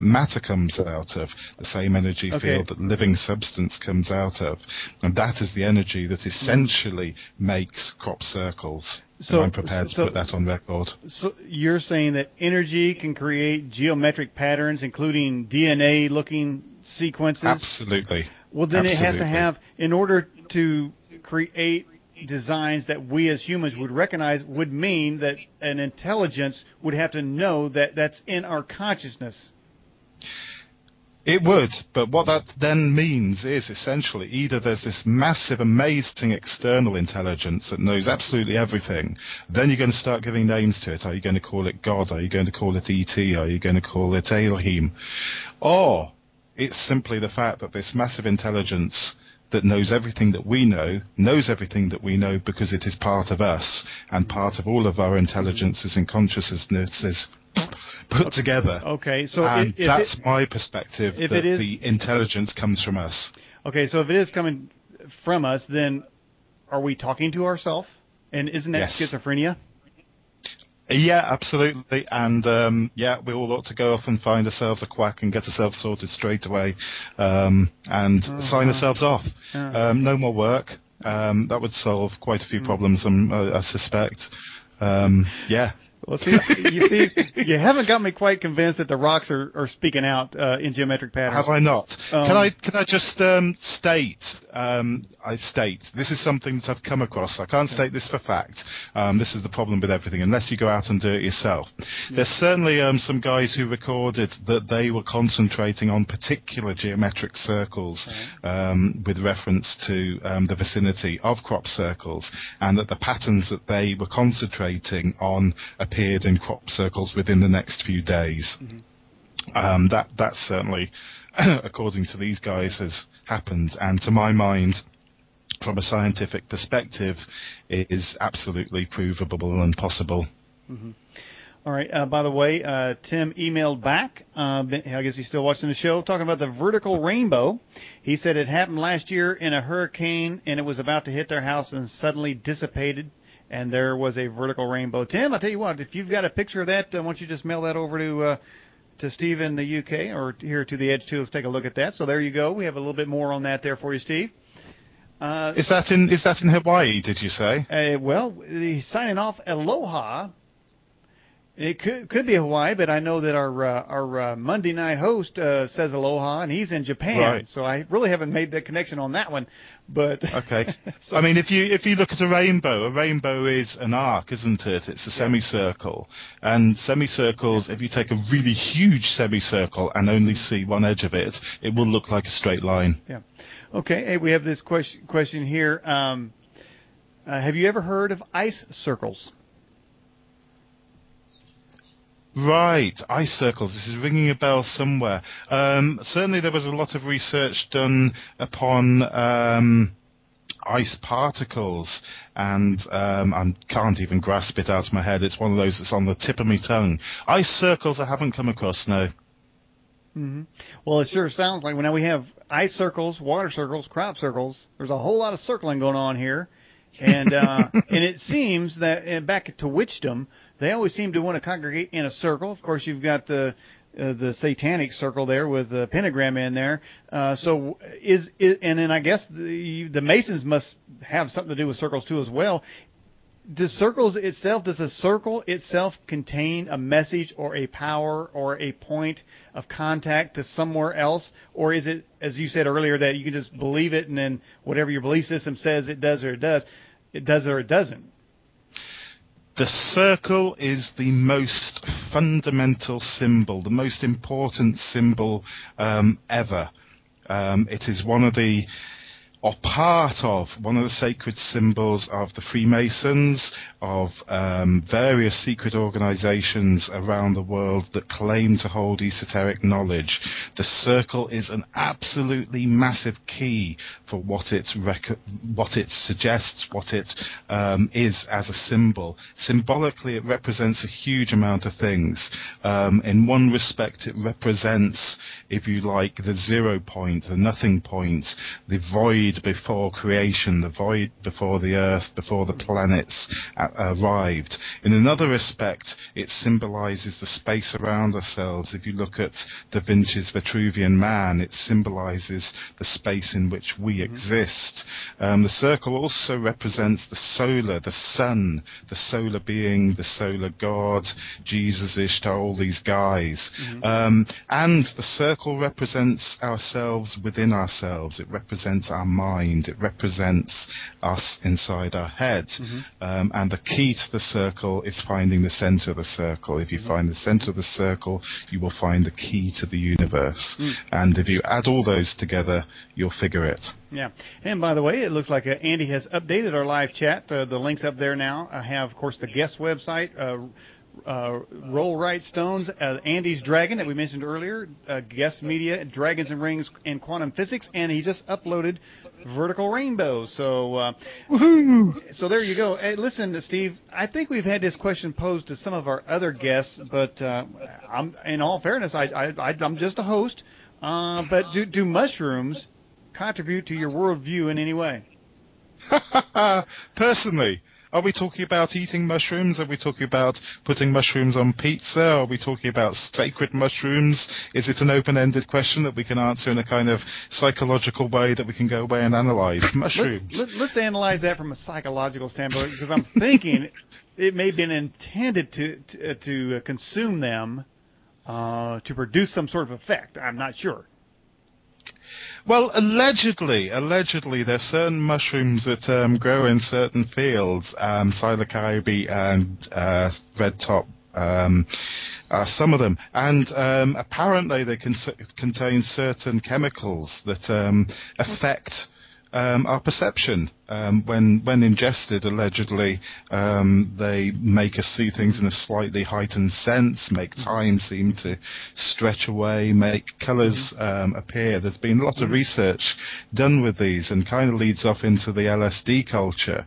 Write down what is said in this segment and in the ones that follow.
matter comes out of, the same energy field that living substance comes out of. And that is the energy that essentially makes crop circles. So I'm prepared to put that on record. So you're saying that energy can create geometric patterns, including DNA-looking sequences? Absolutely. Well, then it has to have, in order to create designs that we as humans would recognize, would mean that an intelligence would have to know that that's in our consciousness. It would, but what that then means is essentially either there's this massive, amazing external intelligence that knows absolutely everything, then you're going to start giving names to it. Are you going to call it God? Are you going to call it E.T.? Are you going to call it Elohim? Or it's simply the fact that this massive intelligence that knows everything that we know, knows everything that we know because it is part of us and part of all of our intelligences and consciousnesses put together. Okay, so and that's my perspective, that the intelligence comes from us. Okay, so if it is coming from us, then are we talking to ourselves? And isn't that schizophrenia? Yeah, absolutely. And we all ought to go off and find ourselves a quack and get ourselves sorted straight away, and sign ourselves off. No more work. That would solve quite a few problems, I suspect. Well, see, you haven't got me quite convinced that the rocks are speaking out in geometric patterns. Have I not? Can I just state? I state this is something that I've come across. I can't state this for fact. This is the problem with everything, unless you go out and do it yourself. There's certainly some guys who recorded that they were concentrating on particular geometric circles with reference to the vicinity of crop circles, and that the patterns that they were concentrating on appeared in crop circles within the next few days. That certainly, according to these guys, has happened, and to my mind, from a scientific perspective, it is absolutely provable and possible. All right. By the way, Tim emailed back. I guess he's still watching the show, talking about the vertical rainbow. He said it happened last year in a hurricane, and it was about to hit their house and suddenly dissipated, and there was a vertical rainbow. Tim, I'll tell you what, if you've got a picture of that, why don't you just mail that over to Steve in the UK, or here to the Edge too. Let's take a look at that. So there you go. We have a little bit more on that there for you, Steve. Is that in Hawaii, did you say? Well, he's signing off Aloha. It could be Hawaii, but I know that our Monday night host says Aloha, and he's in Japan. Right. So I really haven't made the connection on that one. But okay. So, I mean, if you look at a rainbow is an arc, isn't it? It's a semicircle, and semicircles. If you take a really huge semicircle and only see one edge of it, it will look like a straight line. Yeah. Okay. Hey, we have this question here. Have you ever heard of ice circles? Right, ice circles. This is ringing a bell somewhere. Certainly there was a lot of research done upon ice particles, and I can't even grasp it out of my head. It's one of those that's on the tip of my tongue. Ice circles I haven't come across, no. Well, it sure sounds like now we have ice circles, water circles, crop circles. There's a whole lot of circling going on here. And and it seems that back to witchdom, they always seem to want to congregate in a circle. Of course, you've got the satanic circle there with the pentagram in there. So and then I guess the Masons must have something to do with circles too as well. Does a circle itself contain a message or a power or a point of contact to somewhere else? Or is it, as you said earlier, that you can just believe it and then whatever your belief system says it does or it doesn't? The circle is the most fundamental symbol, the most important symbol ever. It is one of the sacred symbols of the Freemasons, of various secret organizations around the world that claim to hold esoteric knowledge. The circle is an absolutely massive key for what it suggests, what it is as a symbol. Symbolically, it represents a huge amount of things. In one respect, it represents, if you like, the 0 point, the nothing point, the void void before creation, the void before the earth, before the planets arrived. In another respect, it symbolizes the space around ourselves. If you look at Da Vinci's Vitruvian Man, it symbolizes the space in which we exist. The circle also represents the solar, the sun, the solar being, the solar god, Jesus, Ishtar, all these guys. And the circle represents ourselves within ourselves. It represents our mind. It represents us inside our head. And the key to the circle is finding the center of the circle. If you find the center of the circle, you will find the key to the universe. And if you add all those together, you'll figure it. Yeah. And by the way, it looks like Andy has updated our live chat. The link's up there now. I have, of course, the guest website, Roll Right Stones, Andy's Dragon that we mentioned earlier, Guest Media, Dragons and Rings, and Quantum Physics, and he just uploaded Vertical Rainbow. So, so there you go. Hey, listen, Steve, I think we've had this question posed to some of our other guests, but in all fairness, I'm just a host. But do mushrooms contribute to your worldview in any way? Personally, are we talking about eating mushrooms? Are we talking about putting mushrooms on pizza? Are we talking about sacred mushrooms? Is it an open-ended question that we can answer in a kind of psychological way that we can go away and analyze? Mushrooms. Let's analyze that from a psychological standpoint, because I'm thinking it may have been intended to consume them to produce some sort of effect. I'm not sure. Well, allegedly, there are certain mushrooms that grow in certain fields, psilocybe and red top, some of them, and apparently they contain certain chemicals that affect our perception. When ingested, allegedly, they make us see things in a slightly heightened sense, make time seem to stretch away, make colours appear. There's been a lot of research done with these, and kind of leads off into the LSD culture,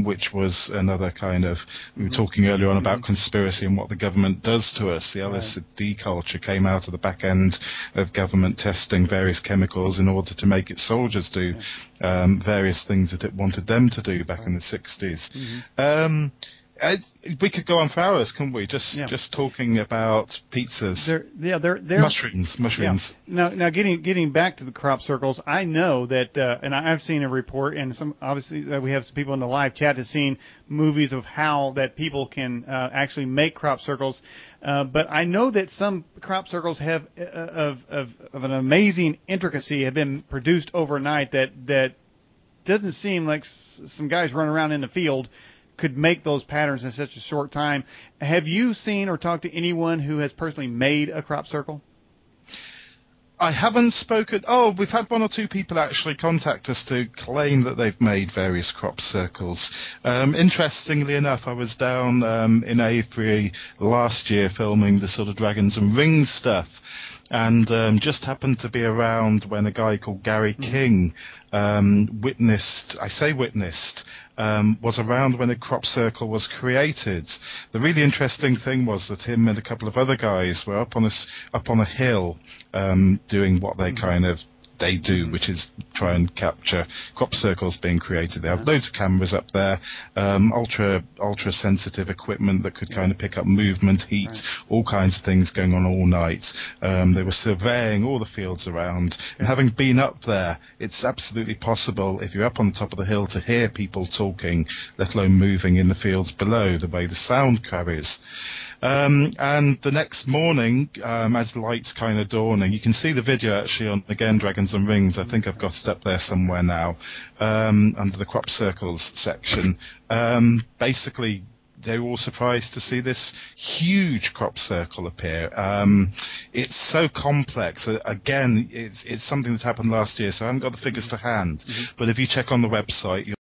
which was another kind of, we were talking earlier on about conspiracy and what the government does to us. The LSD culture came out of the back end of government testing various chemicals in order to make its soldiers do various things that it wanted them to do back in the 60s. We could go on for hours, couldn't we? Just talking about pizzas. Mushrooms. Yeah. Now, getting back to the crop circles, I know that, and I've seen a report, and obviously we have some people in the live chat have seen movies of how that people can actually make crop circles. But I know that some crop circles have of an amazing intricacy have been produced overnight that doesn't seem like some guys running around in the field could make those patterns in such a short time. Have you seen or talked to anyone who has personally made a crop circle? I haven't spoken. Oh, we've had one or two people actually contact us to claim that they've made various crop circles. Interestingly enough, I was down in Avebury last year filming the sort of Dragons and Rings stuff, and just happened to be around when a guy called Gary King witnessed, was around when a crop circle was created. The really interesting thing was that him and a couple of other guys were up on a hill doing what they do, which is try and capture crop circles being created. They have loads of cameras up there, ultra sensitive equipment that could kind of pick up movement, heat, all kinds of things going on all night. They were surveying all the fields around, and having been up there, it's absolutely possible if you're up on the top of the hill to hear people talking, let alone moving in the fields below, the way the sound carries. And the next morning, as the light's kind of dawning, you can see the video actually on, again, Dragons and Rings. I think I've got it up there somewhere now, under the crop circles section. Basically, they were all surprised to see this huge crop circle appear. It's so complex. Again, it's something that happened last year, so I haven't got the figures to hand. But if you check on the website,